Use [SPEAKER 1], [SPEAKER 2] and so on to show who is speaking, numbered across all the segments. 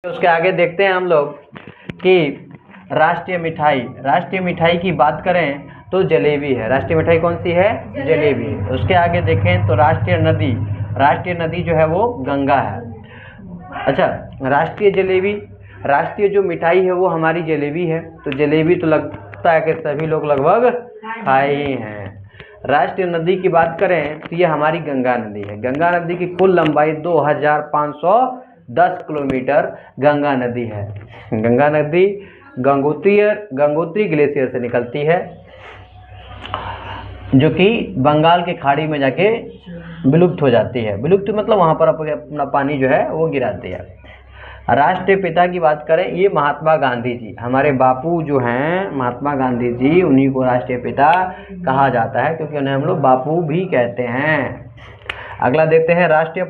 [SPEAKER 1] उसके आगे देखते हैं हम लोग कि राष्ट्रीय मिठाई की बात करें तो जलेबी है। राष्ट्रीय मिठाई कौन सी है? जलेबी। उसके आगे देखें तो राष्ट्रीय नदी जो है वो गंगा है। अच्छा, राष्ट्रीय जो मिठाई है वो हमारी जलेबी है। तो जलेबी तो लगता है कि सभी लोग लगभग खाए ही हैं। राष्ट्रीय नदी की बात करें तो ये हमारी गंगा नदी है। गंगा नदी की कुल लंबाई 2510 किलोमीटर गंगा नदी है। गंगा नदी गंगोत्री ग्लेशियर से निकलती है, जो कि बंगाल की खाड़ी में जाके विलुप्त हो जाती है। विलुप्त मतलब वहाँ पर अपना पानी जो है वो गिराती है। राष्ट्रीय पिता की बात करें, ये महात्मा गांधी जी, हमारे बापू जो हैं महात्मा गांधी जी, उन्हीं को राष्ट्रीय पिता कहा जाता है, क्योंकि उन्हें हम लोग बापू भी कहते हैं। अगला देखते हैं राष्ट्रीय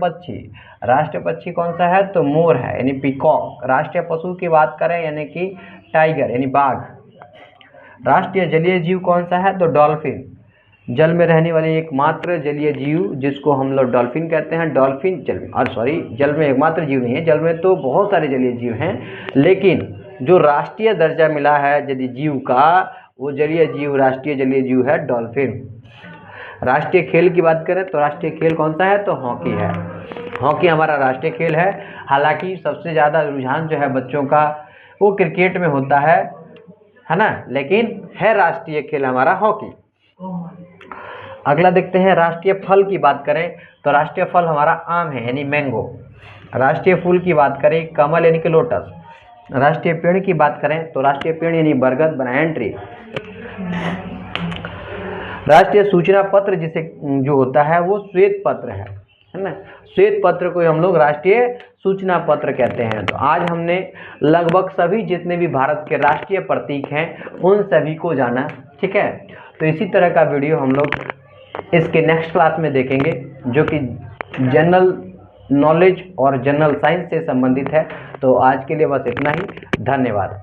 [SPEAKER 1] पक्षी कौन सा है? तो मोर है, यानी पीकॉक। राष्ट्रीय पशु की बात करें यानी कि टाइगर यानी बाघ। राष्ट्रीय जलीय जीव कौन सा है? तो डॉल्फिन। जल में रहने वाली एकमात्र जलीय जीव जिसको हम लोग डॉल्फिन कहते हैं। डॉल्फिन जल में एकमात्र जीव नहीं है, जल में तो बहुत सारे जलीय जीव हैं, लेकिन जो राष्ट्रीय दर्जा मिला है जलीय जीव का, वो राष्ट्रीय जलीय जीव है डॉल्फिन। राष्ट्रीय खेल की बात करें तो राष्ट्रीय खेल कौन सा है? तो हॉकी है। हॉकी हमारा राष्ट्रीय खेल है। हालांकि सबसे ज़्यादा रुझान जो है बच्चों का वो क्रिकेट में होता है ना, लेकिन है राष्ट्रीय खेल हमारा हॉकी। अगला देखते हैं राष्ट्रीय फल की बात करें तो राष्ट्रीय फल हमारा आम है, यानी मैंगो। राष्ट्रीय फूल की बात करें कमल यानी कि लोटस। राष्ट्रीय पेड़ की बात करें तो राष्ट्रीय पेड़ यानी बरगद, बनायन ट्री। राष्ट्रीय सूचना पत्र जिसे जो होता है वो श्वेत पत्र है ना। श्वेत पत्र को हम लोग राष्ट्रीय सूचना पत्र कहते हैं। तो आज हमने लगभग सभी जितने भी भारत के राष्ट्रीय प्रतीक हैं उन सभी को जाना, ठीक है। तो इसी तरह का वीडियो हम लोग इसके नेक्स्ट क्लास में देखेंगे, जो कि जनरल नॉलेज और जनरल साइंस से संबंधित है। तो आज के लिए बस इतना ही। धन्यवाद।